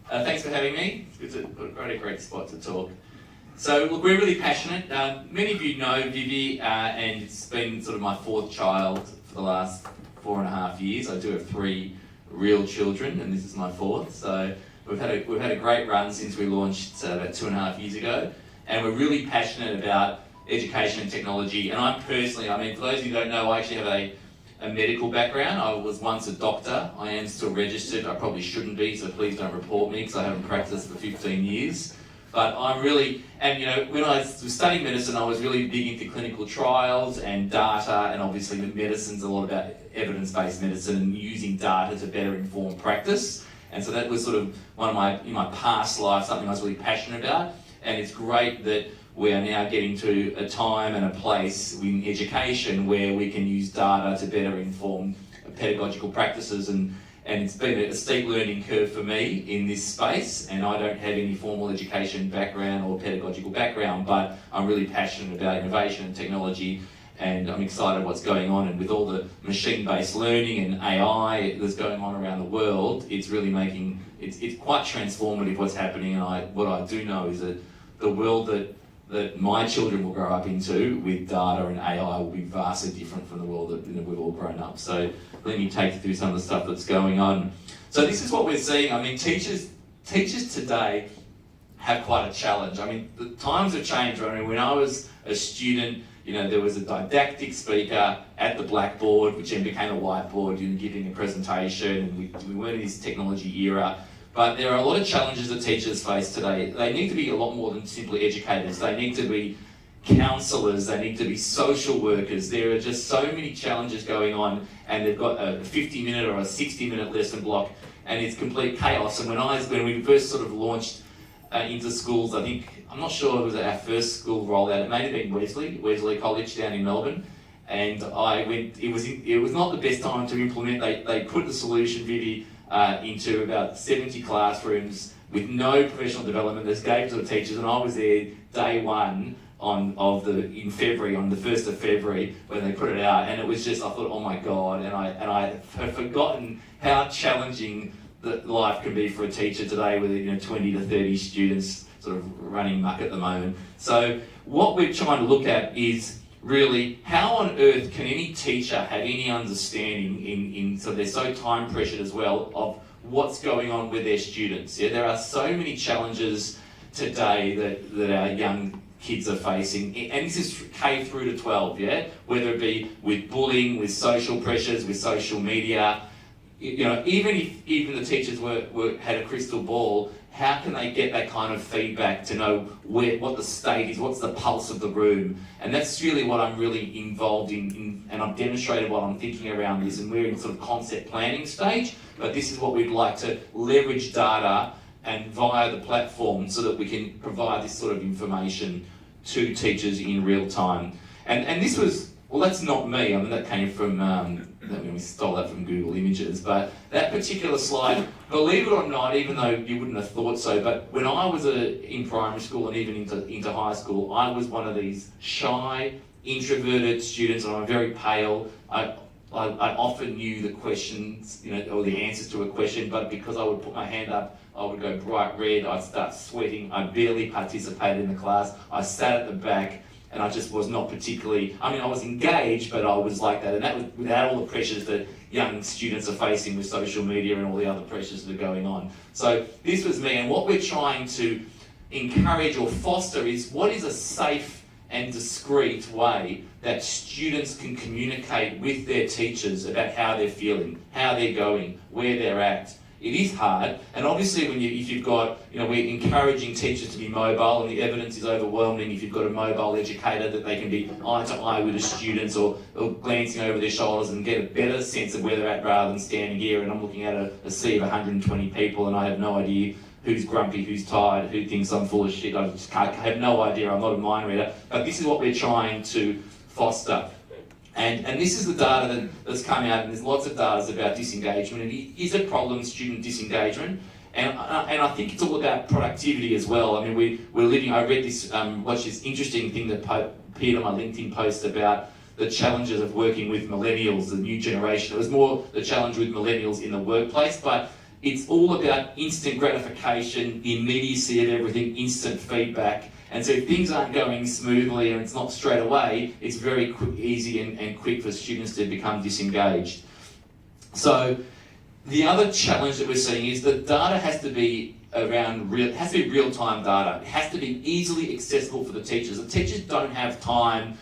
Thanks for having me. It's a great spot to talk. So, look, we're really passionate. Many of you know Vivi, and it's been sort of my fourth child for the last 4.5 years. I do have 3 real children, and this is my fourth. So, we've had a great run since we launched about 2.5 years ago, and we're really passionate about education and technology. And I'm personally, for those of you who don't know, I actually have a medical background. I was once a doctor. I am still registered. I probably shouldn't be, so please don't report me because I haven't practiced for 15 years. But I'm really, and when I was studying medicine, I was really big into clinical trials and data, and obviously the medicine's a lot about evidence-based medicine and using data to better inform practice. And so that was sort of one of in my past life, something I was really passionate about. And it's great that we are now getting to a time and a place in education where we can use data to better inform pedagogical practices, and it's been a steep learning curve for me in this space, and I don't have any formal education background or pedagogical background, but I'm really passionate about innovation and technology, and I'm excited what's going on, and with all the machine-based learning and AI that's going on around the world, it's really it's quite transformative what's happening. And what I do know is that the world that my children will grow up into with data and AI will be vastly different from the world that we've all grown up. So let me take you through some of the stuff that's going on. So this is what we're seeing. Teachers today have quite a challenge. The times have changed. When I was a student, there was a didactic speaker at the blackboard, which then became a whiteboard, giving a presentation, and we weren't in this technology era. But there are a lot of challenges that teachers face today. They need to be a lot more than simply educators. They need to be counsellors, they need to be social workers. There are just so many challenges going on, and they've got a 50-minute or a 60-minute lesson block, and it's complete chaos. And when we first sort of launched into schools, I'm not sure it was our first school rollout, it may have been Wesley College down in Melbourne, and it was not the best time to implement. They put the solution, Vivi, into about 70 classrooms with no professional development. This gave to the teachers, and I was there day one in February, on the 1st of February, when they put it out, and it was just, I thought, oh my God, and I had forgotten how challenging life can be for a teacher today with 20 to 30 students sort of running muck at the moment. So what we're trying to look at is really, how on earth can any teacher have any understanding so they're so time pressured as well, of what's going on with their students? Yeah, there are so many challenges today that our young kids are facing, and this is K through to 12, yeah? Whether it be with bullying, with social pressures, with social media, even if the teachers had a crystal ball, how can they get that kind of feedback to know what the state is, what's the pulse of the room? And that's really what I'm really involved in, and I've demonstrated what I'm thinking around this, and we're in sort of concept planning stage, but this is what we'd like to leverage data and via the platform so that we can provide this sort of information to teachers in real time. And this was, well, that's not me. That came from, we stole that from Google Images, but that particular slide, believe it or not, even though you wouldn't have thought so, but when I was in primary school and even into high school, I was one of these shy, introverted students, and I'm very pale. I often knew the questions, or the answers to a question, but because I would put my hand up, I would go bright red, I'd start sweating, I barely participated in the class, I sat at the back, and I just was not particularly, I was engaged, but I was like that, and that was without all the pressures that young students are facing with social media and all the other pressures that are going on. So this was me, and what we're trying to encourage or foster is what is a safe and discreet way that students can communicate with their teachers about how they're feeling, how they're going, where they're at. It is hard, and obviously if you've got, we're encouraging teachers to be mobile, and the evidence is overwhelming. If you've got a mobile educator, that they can be eye to eye with the students, or glancing over their shoulders and get a better sense of where they're at, rather than standing here and I'm looking at a sea of 120 people and I have no idea who's grumpy, who's tired, who thinks I'm full of shit. I have no idea. I'm not a mind reader, but this is what we're trying to foster. And this is the data that's come out, and there's lots of data about disengagement, and it is a problem, student disengagement, and I think it's all about productivity as well. We're living, I read this, watched this interesting thing that appeared on my LinkedIn post about the challenges of working with millennials, the new generation. It was more the challenge with millennials in the workplace, but it's all about instant gratification, the immediacy of everything, instant feedback. And so if things aren't going smoothly and it's not straight away, it's very easy and quick for students to become disengaged. So the other challenge that we're seeing is that data has to be real-time data. It has to be easily accessible for the teachers. The teachers don't have time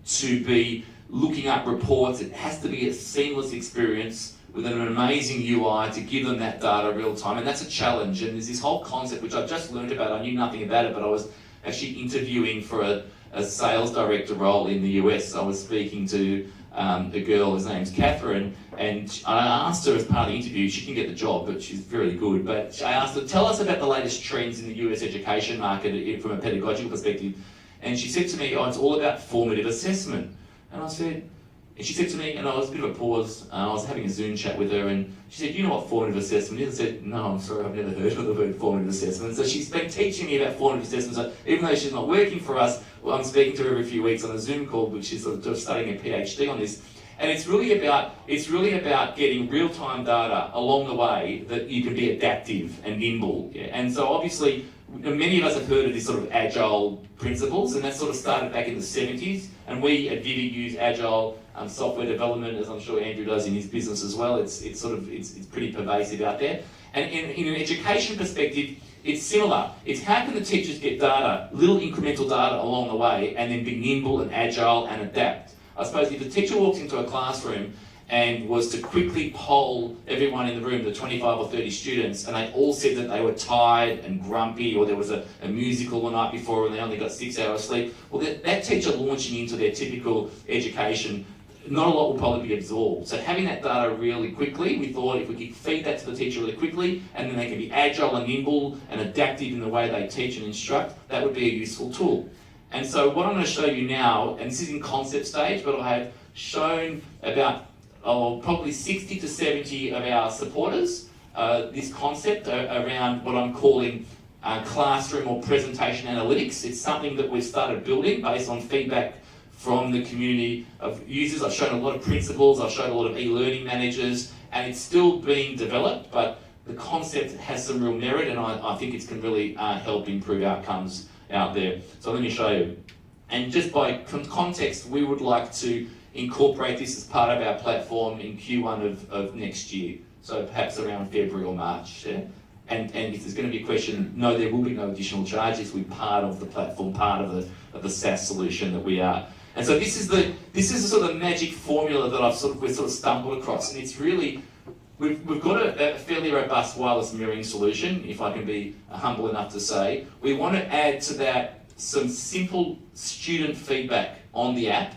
to be looking up reports. It has to be a seamless experience with an amazing UI to give them that data real time, and that's a challenge. And there's this whole concept which I've just learned about. I knew nothing about it, but I was actually interviewing for a sales director role in the US. I was speaking to a girl, his name's Catherine, and I asked her as part of the interview, she didn't get the job, but she's very good, but I asked her, tell us about the latest trends in the US education market from a pedagogical perspective. And she said to me, oh, it's all about formative assessment. And she said to me, and I was a bit of a pause, I was having a Zoom chat with her, and she said, you know what formative assessment is? I said, no, I'm sorry, I've never heard of the word formative assessment. So she's been teaching me about formative assessment, so even though she's not working for us, well, I'm speaking to her every few weeks on a Zoom call, which is sort of studying a PhD on this. And it's really about getting real-time data along the way that you can be adaptive and nimble. Yeah? And so obviously, many of us have heard of this sort of agile principles, and that sort of started back in the 70s. And we at Vivi use agile software development, as I'm sure Andrew does in his business as well. It's pretty pervasive out there. And in an education perspective, it's similar. It's how can the teachers get data, little incremental data along the way, and then be nimble and agile and adapt. I suppose if a teacher walks into a classroom and was to quickly poll everyone in the room, the 25 or 30 students, and they all said that they were tired and grumpy, or there was a musical the night before and they only got 6 hours sleep, well, that teacher launching into their typical education, not a lot will probably be absorbed. So having that data really quickly, we thought if we could feed that to the teacher really quickly, and then they can be agile and nimble and adaptive in the way they teach and instruct, that would be a useful tool. And so what I'm going to show you now, and this is in concept stage, but I have shown about probably 60 to 70 of our supporters this concept around what I'm calling classroom or presentation analytics. It's something that we've started building based on feedback from the community of users. I've shown a lot of principals, I've shown a lot of e-learning managers, and it's still being developed, but the concept has some real merit, and I think it can really help improve outcomes out there. So let me show you. And just by context, we would like to incorporate this as part of our platform in Q1 of next year. So perhaps around February or March. Yeah? And if there's going to be a question, no, there will be no additional charges. We're part of the platform, part of the SaaS solution that we are. And so this is the sort of magic formula that we've sort of stumbled across, and it's really we've got a fairly robust wireless mirroring solution, if I can be humble enough to say. We want to add to that some simple student feedback on the app,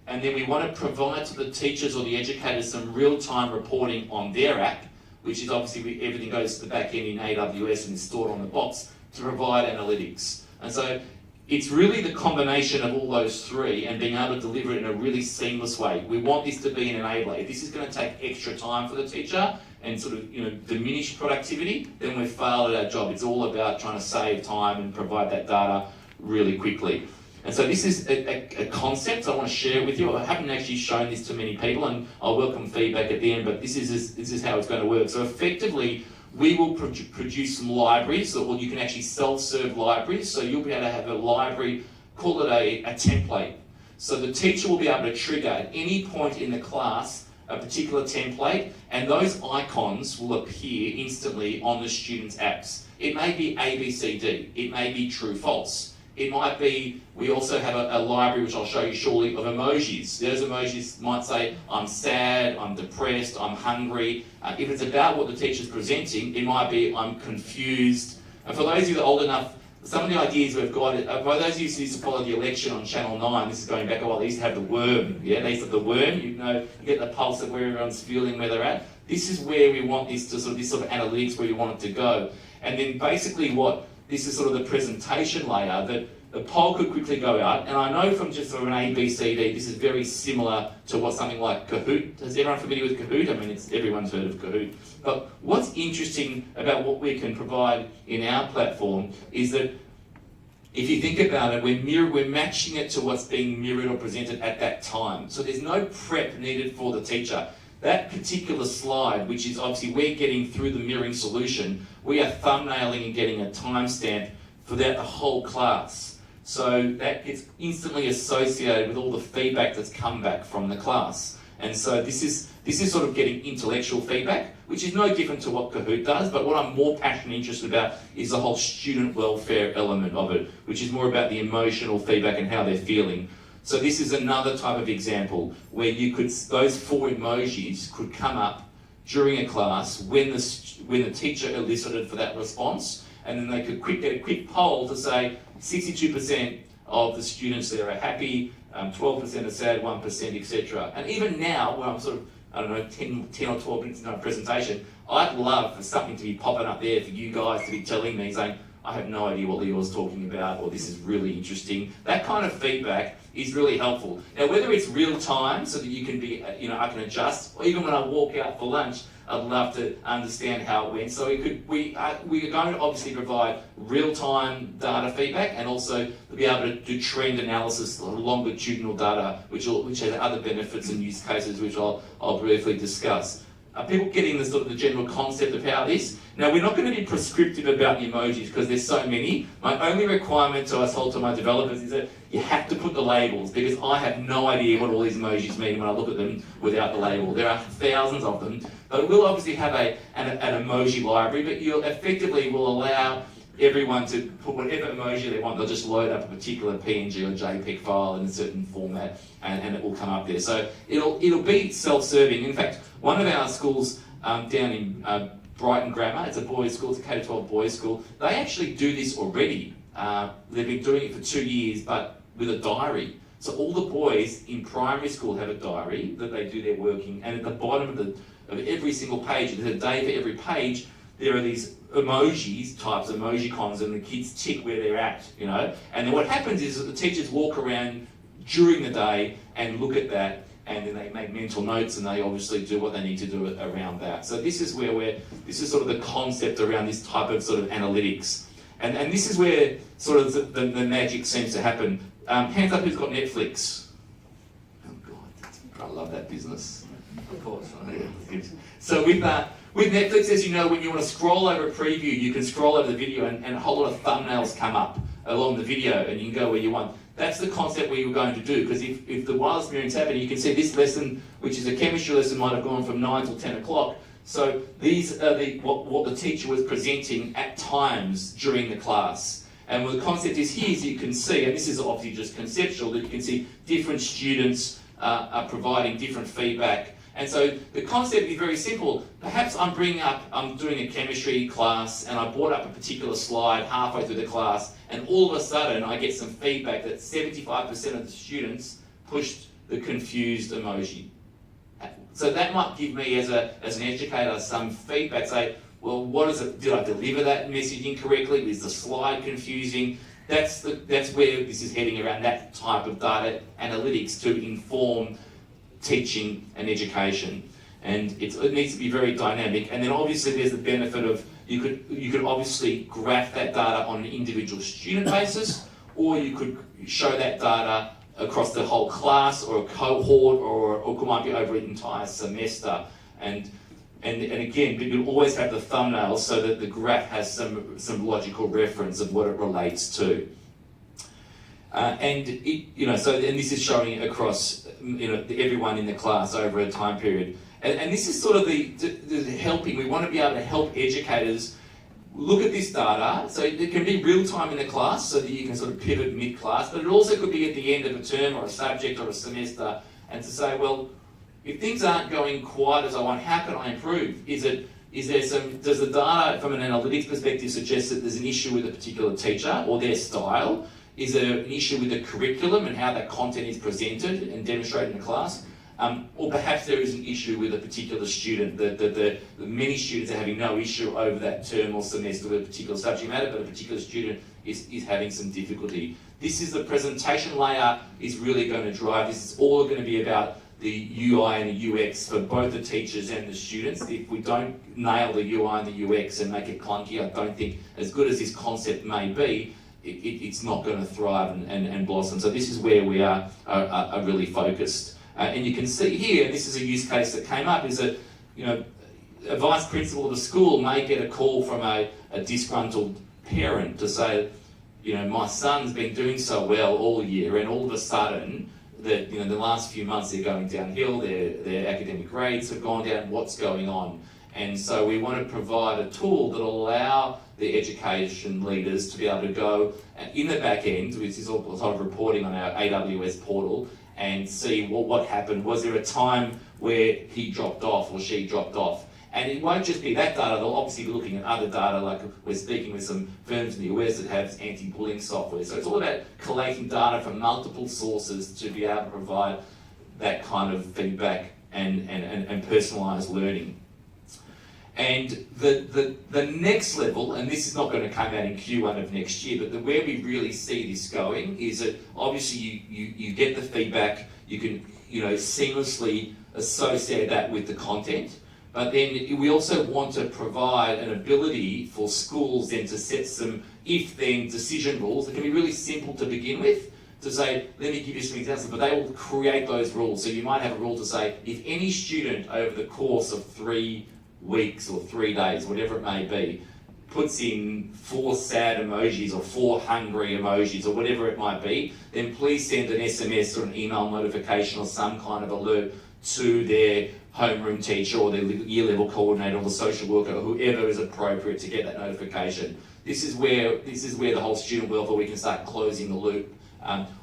and then we want to provide to the teachers or the educators some real-time reporting on their app, which is obviously everything goes to the back end in AWS and is stored on the box to provide analytics. And so it's really the combination of all those three and being able to deliver it in a really seamless way. We want this to be an enabler. If this is going to take extra time for the teacher and sort of diminish productivity, then we've failed at our job. It's all about trying to save time and provide that data really quickly. And so this is a concept I want to share with you. I haven't actually shown this to many people, and I'll welcome feedback at the end, but this is how it's going to work. So effectively, we will produce some libraries, or you can actually self-serve libraries. So you'll be able to have a library, call it a template. So the teacher will be able to trigger at any point in the class a particular template, and those icons will appear instantly on the students' apps. It may be A, B, C, D. It may be true, false. It might be, we also have a library, which I'll show you shortly, of emojis. Those emojis might say, I'm sad, I'm depressed, I'm hungry. If it's about what the teacher's presenting, it might be, I'm confused. And for those of you that are old enough, some of the ideas we've got, for those of you who used to follow the election on Channel 9, this is going back a while, they used to have the worm. Yeah, they used to have the worm, you get the pulse of where everyone's feeling, where they're at. This is where we want this sort of analytics, where you want it to go. And then basically this is sort of the presentation layer that the poll could quickly go out, and I know from just sort of an A, B, C, D, this is very similar to what something like Kahoot. Is everyone familiar with Kahoot? I mean, everyone's heard of Kahoot. But what's interesting about what we can provide in our platform is that if you think about it, we're matching it to what's being mirrored or presented at that time. So there's no prep needed for the teacher. that particular slide, which is obviously we're getting through the mirroring solution, we are thumbnailing and getting a timestamp for that the whole class. So that gets instantly associated with all the feedback that's come back from the class. And so this is sort of getting intellectual feedback, which is no different to what Kahoot does, but what I'm more passionate and interested about is the whole student welfare element of it, which is more about the emotional feedback and how they're feeling. So this is another type of example where you could, those 4 emojis could come up during a class when the teacher elicited for that response, and then they could get a quick poll to say 62% of the students there are happy, 12% are sad, 1%, etc. And even now, when I'm sort of, I don't know, 10 or 12 minutes into my presentation, I'd love for something to be popping up there for you guys to be telling me, saying, I have no idea what Lior's talking about, or this is really interesting. That kind of feedback is really helpful. Now, whether it's real time, so that you can be, I can adjust, or even when I walk out for lunch, I'd love to understand how it went. So we are going to obviously provide real-time data feedback, and also to be able to do trend analysis, longitudinal data, which has other benefits and use cases, which I'll briefly discuss. Are people getting the sort of the general concept of how this? Now, we're not going to be prescriptive about the emojis because there's so many. My only requirement I told to my developers is that you have to put the labels, because I have no idea what all these emojis mean when I look at them without the label. There are thousands of them, but we'll obviously have an emoji library, but you effectively will allow everyone to put whatever emoji they want. They'll just load up a particular PNG or JPEG file in a certain format, and it will come up there. So it'll be self-serving. In fact, one of our schools down in Brighton Grammar, it's a boys' school, it's a K-12 boys' school, they actually do this already. They've been doing it for 2 years, but with a diary. So all the boys in primary school have a diary that they do their working, and at the bottom of every single page, there's a day for every page, there are these emojis, types, emojicons, and the kids tick where they're at, And then what happens is that the teachers walk around during the day and look at that, and then they make mental notes, and they obviously do what they need to do around that. So this is where this is sort of the concept around this type of sort of analytics. And this is where sort of the magic seems to happen. Hands up who's got Netflix. Oh God, I love that business. Of course. So with Netflix, as you know, when you want to scroll over a preview, you can scroll over the video, and a whole lot of thumbnails come up along the video, and you can go where you want. That's the concept we were going to do, because if the wireless mirroring's happening, you can see this lesson, which is a chemistry lesson, might have gone from 9 till 10 o'clock. So these are what the teacher was presenting at times during the class. And what the concept is here, as you can see, and this is obviously just conceptual, that you can see different students are providing different feedback. And so the concept is very simple. Perhaps I'm doing a chemistry class, and I brought up a particular slide halfway through the class, and all of a sudden I get some feedback that 75% of the students pushed the confused emoji. So that might give me, as an educator, some feedback, say, well, what is it? Did I deliver that message incorrectly? Is the slide confusing? That's where this is heading, around that type of data analytics to inform teaching and education. And it needs to be very dynamic. And then obviously there's the benefit of, you could obviously graph that data on an individual student basis, or you could show that data across the whole class or a cohort, or it might be over an entire semester. And again, but you'll always have the thumbnails so that the graph has some logical reference of what it relates to. And this is showing it across everyone in the class over a time period. And this is sort of the helping. We want to be able to help educators look at this data. So it can be real time in the class, so that you can sort of pivot mid-class, but it also could be at the end of a term or a subject or a semester, and to say, well, if things aren't going quite as I want, how can I improve? Does the data from an analytics perspective suggest that there's an issue with a particular teacher or their style? Is there an issue with the curriculum and how that content is presented and demonstrated in the class? Or perhaps there is an issue with a particular student, the many students are having no issue over that term or semester with a particular subject matter, but a particular student is having some difficulty. This is the presentation layer is really going to drive. This is all going to be about the UI and the UX for both the teachers and the students. If we don't nail the UI and the UX and make it clunky, I don't think, as good as this concept may be, it's not going to thrive and blossom. So this is where we are really focused. And you can see here, and this is a use case that came up, is that, you know, a vice principal of the school may get a call from a disgruntled parent to say, you know, my son's been doing so well all year, and all of a sudden, that, you know, the last few months they're going downhill, their academic grades have gone down, what's going on? And so we want to provide a tool that will allow the education leaders to be able to go in the back end, which is all sort of reporting on our AWS portal, and see what happened. Was there a time where he dropped off or she dropped off? And it won't just be that data, they'll obviously be looking at other data, like we're speaking with some firms in the US that have anti-bullying software. So it's all about collating data from multiple sources to be able to provide that kind of feedback and personalised learning. And the next level, and this is not going to come out in Q1 of next year, but where we really see this going is that obviously you get the feedback, you can, you know, seamlessly associate that with the content. But then we also want to provide an ability for schools then to set some if-then decision rules that can be really simple to begin with, to say, let me give you some examples, but they will create those rules. So you might have a rule to say, if any student over the course of 3 weeks or 3 days, whatever it may be, puts in 4 sad emojis or 4 hungry emojis or whatever it might be, then please send an SMS or an email notification or some kind of alert to their homeroom teacher or their year level coordinator or the social worker or whoever is appropriate to get that notification. This is where the whole student welfare, we can start closing the loop.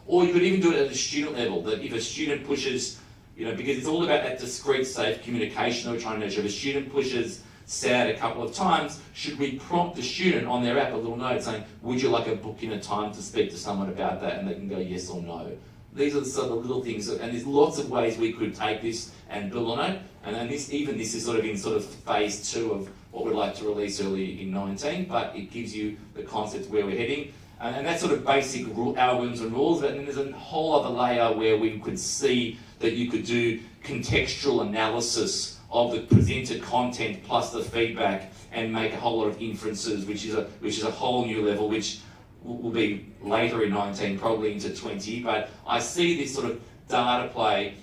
Or you could even do it at the student level, that if a student pushes, you know, because it's all about that discrete, safe communication that we're trying to nurture. If a student pushes sad a couple of times, should we prompt the student on their app a little note saying, would you like a book in a time to speak to someone about that? And they can go yes or no. These are the sort of little things, and there's lots of ways we could take this and build on it. And then this is sort of in sort of phase 2 of what we'd like to release early in 19, but it gives you the concept where we're heading. And that's sort of basic algorithms and rules, but then there's a whole other layer where we could see that you could do contextual analysis of the presented content plus the feedback and make a whole lot of inferences, which is a whole new level, which will be later in 19, probably into 20, but I see this sort of data play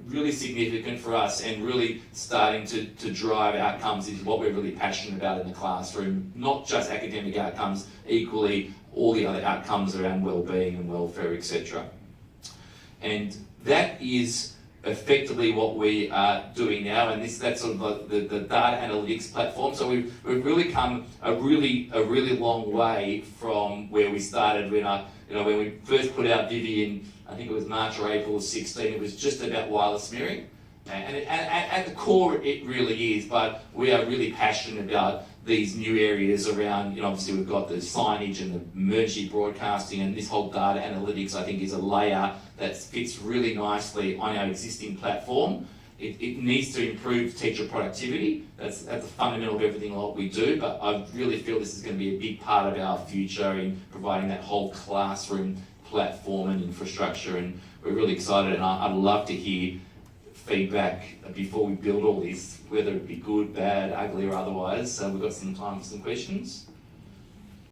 really significant for us and really starting to drive outcomes is what we're really passionate about in the classroom, not just academic outcomes, equally all the other outcomes around well-being and welfare, etc. And that is effectively what we are doing now, and that's sort of the data analytics platform. So we've really come a really long way from where we started when we first put out Vivi in, I think it was March or April of 16. It was just about wireless mirroring, and at the core it really is. But we are really passionate about these new areas around, you know, obviously we've got the signage and the emergency broadcasting, and this whole data analytics I think is a layer that fits really nicely on our existing platform. It needs to improve teacher productivity. That's at the fundamental of everything what we do, but I really feel this is going to be a big part of our future in providing that whole classroom platform and infrastructure, and we're really excited, and I'd love to hear feedback before we build all this, whether it be good, bad, ugly or otherwise. So we've got some time for some questions.